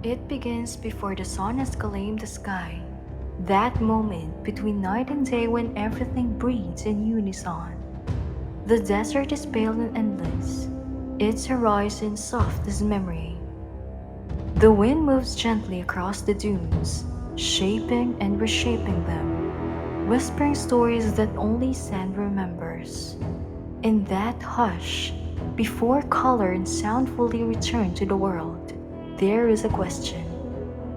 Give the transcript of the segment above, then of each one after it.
It begins before the sun has claimed the sky. That moment between night and day when everything breathes in unison. The desert is pale and endless, its horizon soft as memory. The wind moves gently across the dunes, shaping and reshaping them, whispering stories that only sand remembers. In that hush, before color and sound fully return to the world, there is a question,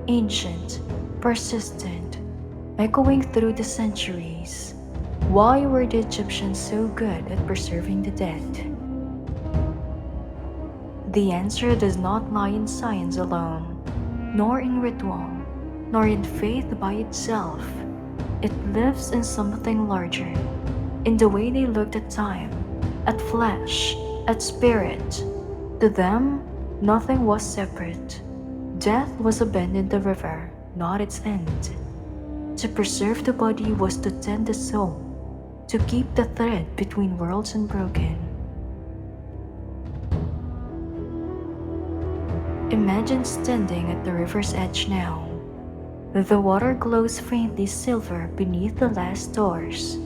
ancient, persistent, echoing through the centuries. Why were the Egyptians so good at preserving the dead? The answer does not lie in science alone, nor in ritual, nor in faith by itself. It lives in something larger, in the way they looked at time, at flesh, at spirit. To them, nothing was separate. Death was abandoned the river, not its end. To preserve the body was to tend the soul, to keep the thread between worlds unbroken. Imagine standing at the river's edge now. The water glows faintly silver beneath the last stars.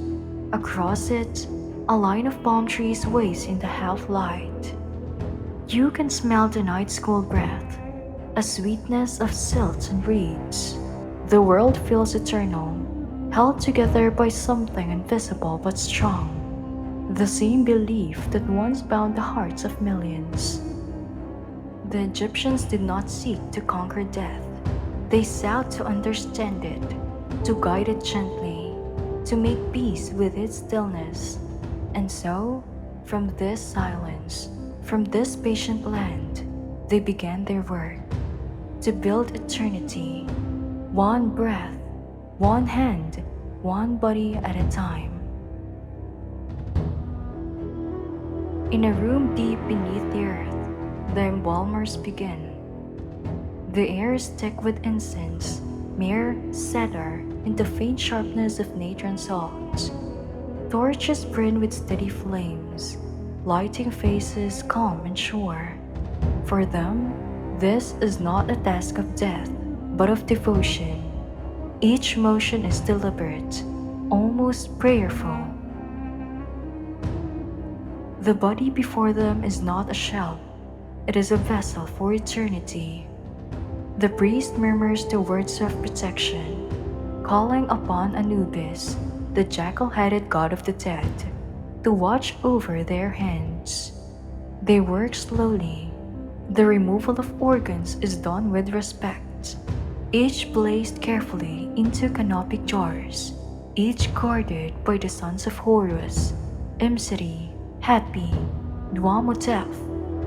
Across it, a line of palm trees waves in the half light. You can smell the night's cool breath, a sweetness of silt and reeds. The world feels eternal, held together by something invisible but strong. The same belief that once bound the hearts of millions. The Egyptians did not seek to conquer death. They sought to understand it, to guide it gently, to make peace with its stillness. And so, from this silence, from this patient land, they began their work to build eternity, one breath, one hand, one body at a time. In a room deep beneath the earth, the embalmers begin. The air is thick with incense, myrrh, cedar, and the faint sharpness of natron salt. Torches burn with steady flames, lighting faces calm and sure. For them, this is not a task of death, but of devotion. Each motion is deliberate, almost prayerful. The body before them is not a shell, it is a vessel for eternity. The priest murmurs the words of protection, calling upon Anubis, the jackal-headed god of the dead, to watch over their hands. They work slowly. The removal of organs is done with respect, each placed carefully into canopic jars, each guarded by the sons of Horus, Imsiri, Hapi, Duamutef,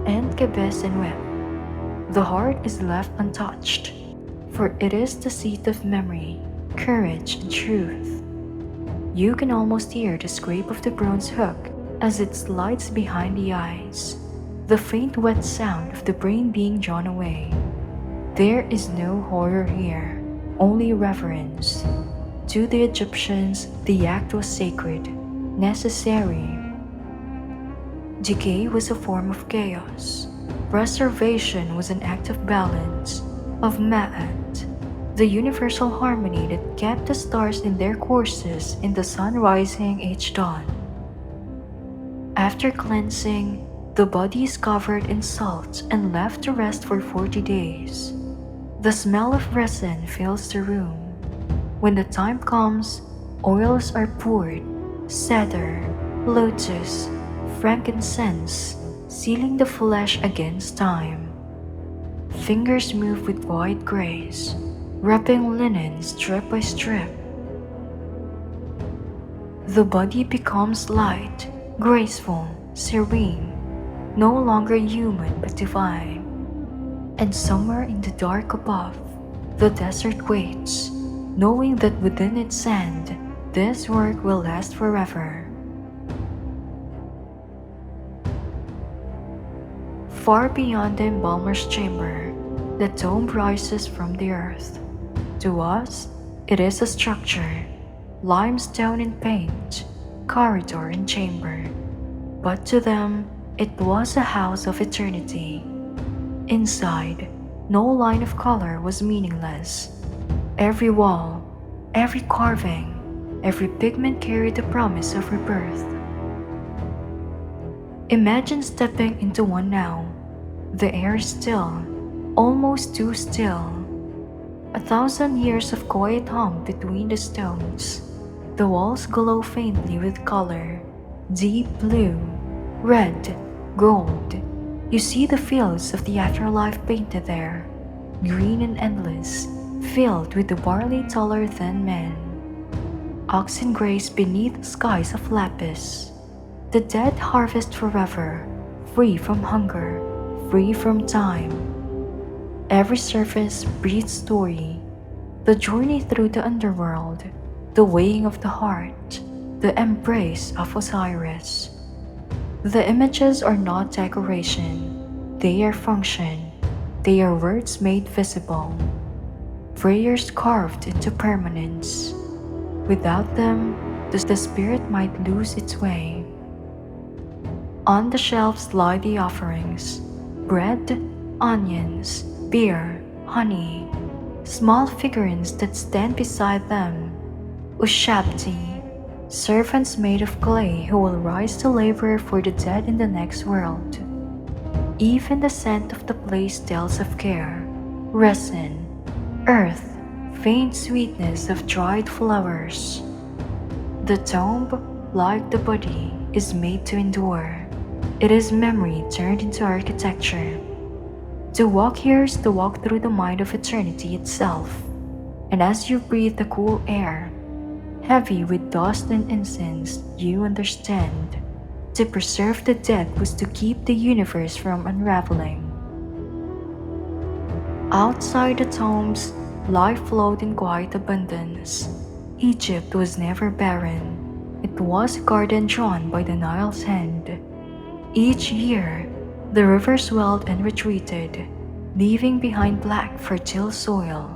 and Kebesenwep. The heart is left untouched, for it is the seat of memory, courage, and truth. You can almost hear the scrape of the bronze hook as it slides behind the eyes, the faint wet sound of the brain being drawn away. There is no horror here, only reverence. To the Egyptians, the act was sacred, necessary. Decay was a form of chaos. Preservation was an act of balance, of ma'at, the universal harmony that kept the stars in their courses in the sun rising each dawn. After cleansing, the body is covered in salt and left to rest for 40 days. The smell of resin fills the room. When the time comes, oils are poured, cedar, lotus, frankincense, sealing the flesh against time. Fingers move with quiet grace, wrapping linen strip by strip. The body becomes light, graceful, serene, no longer human but divine. And somewhere in the dark above, the desert waits, knowing that within its sand, this work will last forever. Far beyond the embalmer's chamber, the tomb rises from the earth. To us, it is a structure, limestone and paint, corridor and chamber. But to them, it was a house of eternity. Inside, No line of color was meaningless. Every wall, every carving, every pigment carried the promise of rebirth. Imagine stepping into one now. The air is still, almost too still. 1,000 years of quiet hum between the stones. The walls glow faintly with color, deep blue, red, gold. You see the fields of the afterlife painted there, green and endless, filled with the barley taller than men. Oxen graze beneath skies of lapis. The dead harvest forever, free from hunger, free from time. Every surface breathes story, the journey through the underworld, the weighing of the heart, the embrace of Osiris. The images are not decoration, they are function, they are words made visible, prayers carved into permanence. Without them, the spirit might lose its way. On the shelves lie the offerings: bread, onions, beer, honey. Small figurines that stand beside them: Ushabti, servants made of clay who will rise to labor for the dead in the next world. Even the scent of the place tells of care: resin, earth, faint sweetness of dried flowers. The tomb, like the body, is made to endure. It is memory turned into architecture. To walk here is to walk through the mind of eternity itself. And as you breathe the cool air, heavy with dust and incense, you understand. To preserve the dead was to keep the universe from unraveling. Outside the tombs, life flowed in quiet abundance. Egypt was never barren. It was a garden drawn by the Nile's hand. Each year, the river swelled and retreated, leaving behind black, fertile soil.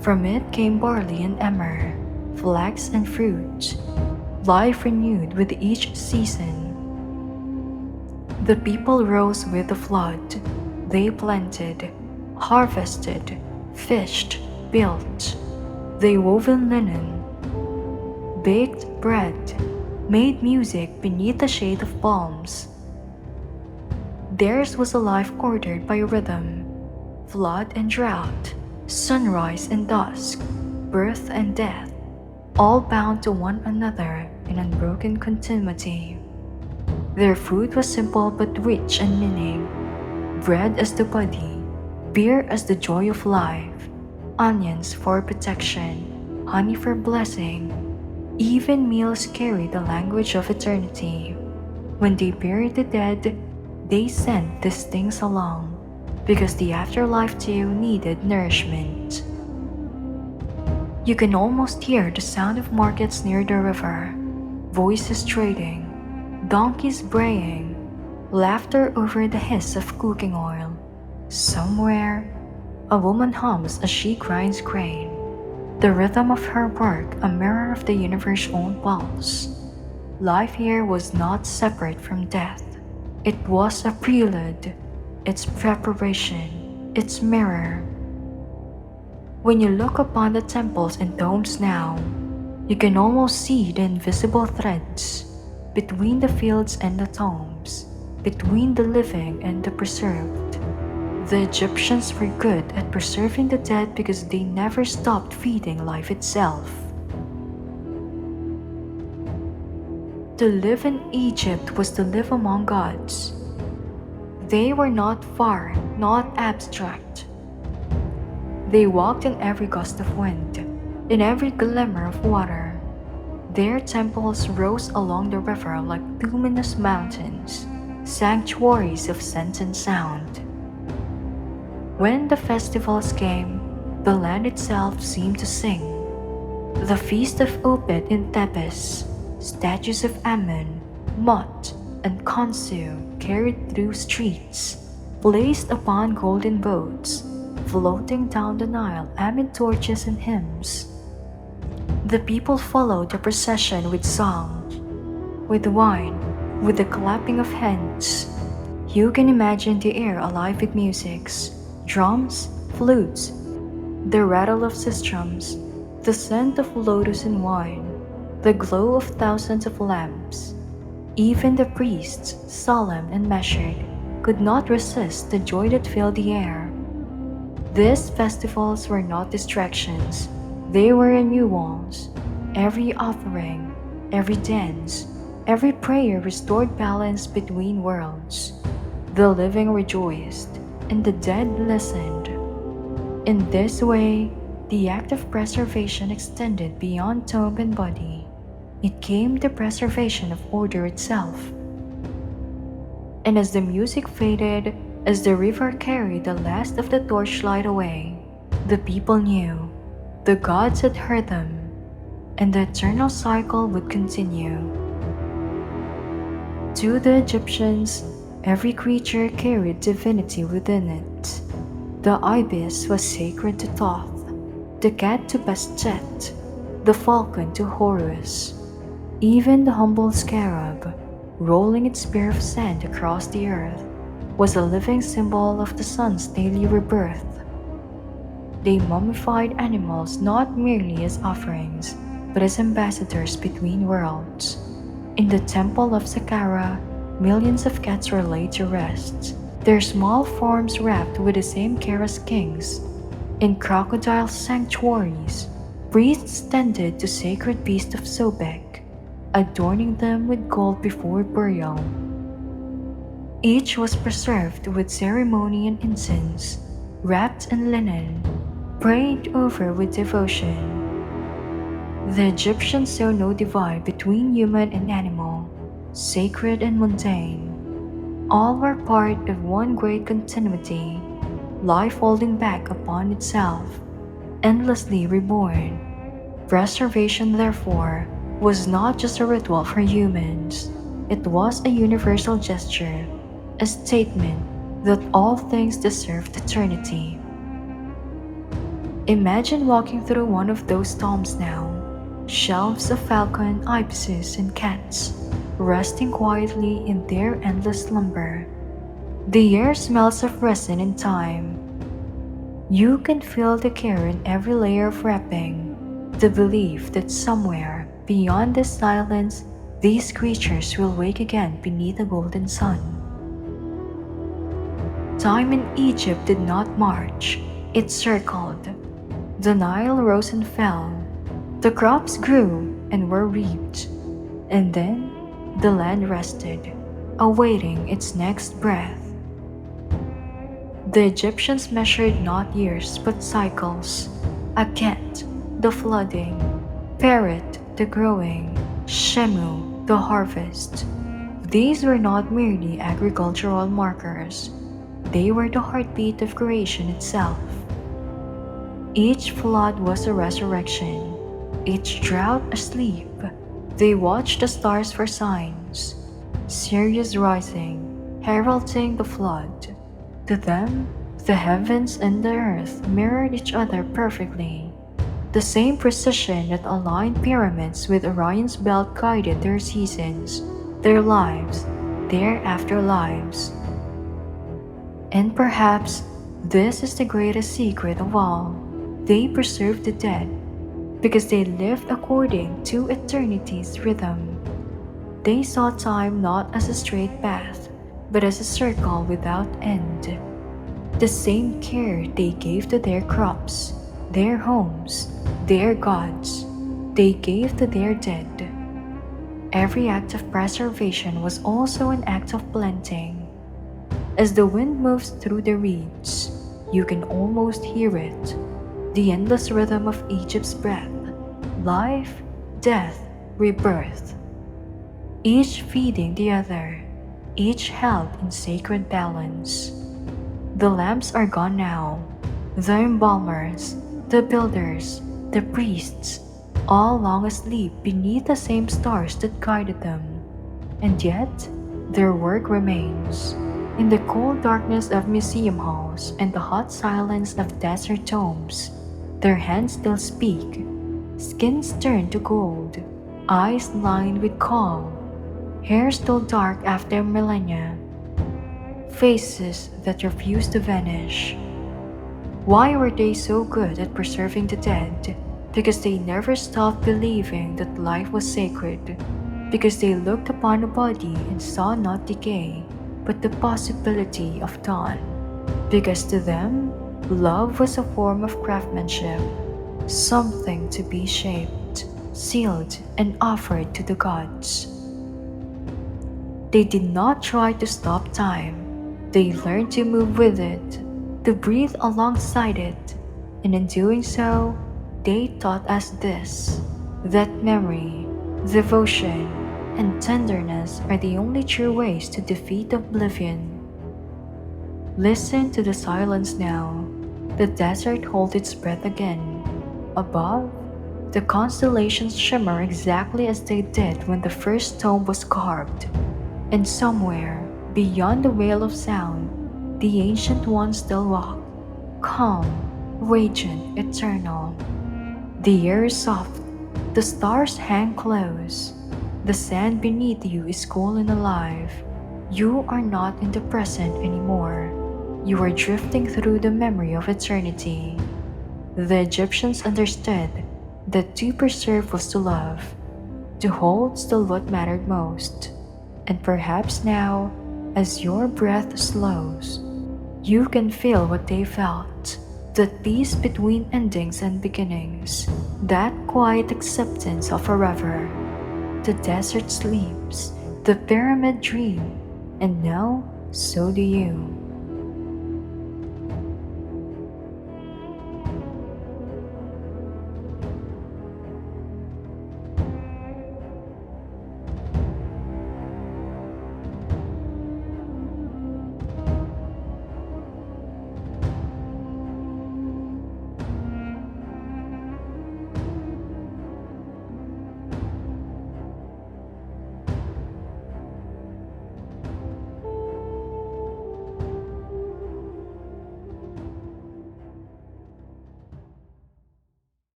From it came barley and emmer, flax and fruit, life renewed with each season. The people rose with the flood. They planted, harvested, fished, built. They wove in linen, baked bread, made music beneath the shade of palms. Theirs was a life ordered by rhythm, flood and drought, sunrise and dusk, birth and death, all bound to one another in unbroken continuity. Their food was simple but rich in meaning: bread as the body, beer as the joy of life, onions for protection, honey for blessing. Even meals carry the language of eternity. When they buried the dead, they sent these things along, because the afterlife too needed nourishment. You can almost hear the sound of markets near the river, voices trading, donkeys braying, laughter over the hiss of cooking oil. Somewhere, a woman hums as she grinds grain, the rhythm of her work a mirror of the universe's own pulse. Life here was not separate from death. It was a prelude, its preparation, its mirror. When you look upon the temples and domes now, you can almost see the invisible threads between the fields and the tombs, between the living and the preserved. The Egyptians were good at preserving the dead because they never stopped feeding life itself. To live in Egypt was to live among gods. They were not far, not abstract. They walked in every gust of wind, in every glimmer of water. Their temples rose along the river like luminous mountains, sanctuaries of scent and sound. When the festivals came, the land itself seemed to sing. The feast of Opet in Thebes, statues of Ammon, Mot, and Khonsu carried through streets, placed upon golden boats, floating down the Nile amid torches and hymns. The people followed the procession with song, with wine, with the clapping of hands. You can imagine the air alive with musics, drums, flutes, the rattle of sistrums, the scent of lotus and wine, the glow of thousands of lamps. Even the priests, solemn and measured, could not resist the joy that filled the air. These festivals were not distractions, they were renewals. Every offering, every dance, every prayer restored balance between worlds. The living rejoiced, and the dead listened. In this way, the act of preservation extended beyond tomb and body. It came the preservation of order itself. And as the music faded, as the river carried the last of the torchlight away, the people knew the gods had heard them, and the eternal cycle would continue. To the Egyptians, every creature carried divinity within it. The ibis was sacred to Thoth, the cat to Bastet, the falcon to Horus. Even the humble scarab, rolling its spear of sand across the earth, was a living symbol of the sun's daily rebirth. They mummified animals not merely as offerings, but as ambassadors between worlds. In the temple of Saqqara, millions of cats were laid to rest, their small forms wrapped with the same care as kings. In crocodile sanctuaries, priests tended to sacred beasts of Sobek, adorning them with gold before burial. Each was preserved with ceremony and incense, wrapped in linen, prayed over with devotion. The Egyptians saw no divide between human and animal, sacred and mundane. All were part of one great continuity, life folding back upon itself, endlessly reborn. Preservation, therefore, was not just a ritual for humans, it was a universal gesture, a statement that all things deserved eternity. Imagine walking through one of those tombs now, shelves of falcon, ibises, and cats, resting quietly in their endless slumber. The air smells of resin and time. You can feel the care in every layer of wrapping, the belief that somewhere beyond this silence, these creatures will wake again beneath a golden sun. Time in Egypt did not march, it circled. The Nile rose and fell. The crops grew and were reaped. And then the land rested, awaiting its next breath. The Egyptians measured not years but cycles. Akhet, the flooding, Peret, the growing, Shemu, the harvest. These were not merely agricultural markers. They were the heartbeat of creation itself. Each flood was a resurrection, each drought a sleep. They watched the stars for signs, Sirius rising, heralding the flood. To them, the heavens and the earth mirrored each other perfectly. The same precision that aligned pyramids with Orion's belt guided their seasons, their lives, their afterlives. And perhaps this is the greatest secret of all. They preserved the dead because they lived according to eternity's rhythm. They saw time not as a straight path, but as a circle without end. The same care they gave to their crops, their homes, their gods, they gave to their dead. Every act of preservation was also an act of planting. As the wind moves through the reeds, you can almost hear it, the endless rhythm of Egypt's breath, life, death, rebirth. Each feeding the other, each held in sacred balance. The lamps are gone now, the embalmers, the builders, the priests, all long asleep beneath the same stars that guided them. And yet, their work remains. In the cold darkness of museum halls and the hot silence of desert tombs, their hands still speak, skins turned to gold, eyes lined with calm, hair still dark after millennia, faces that refuse to vanish. Why were they so good at preserving the dead? Because they never stopped believing that life was sacred. Because they looked upon a body and saw not decay, but the possibility of dawn. Because to them, love was a form of craftsmanship, something to be shaped, sealed, and offered to the gods. They did not try to stop time. They learned to move with it, to breathe alongside it, and in doing so, they taught us this, that memory, devotion, and tenderness are the only true ways to defeat oblivion. Listen to the silence now. The desert holds its breath again. Above, the constellations shimmer exactly as they did when the first stone was carved. And somewhere, beyond the veil of sound, the Ancient Ones still walk, calm, radiant, eternal. The air is soft, the stars hang close, the sand beneath you is cool and alive. You are not in the present anymore. You are drifting through the memory of eternity. The Egyptians understood that to preserve was to love, to hold still what mattered most. And perhaps now, as your breath slows, you can feel what they felt, that peace between endings and beginnings, that quiet acceptance of forever. The desert sleeps, the pyramid dreams, and now so do you.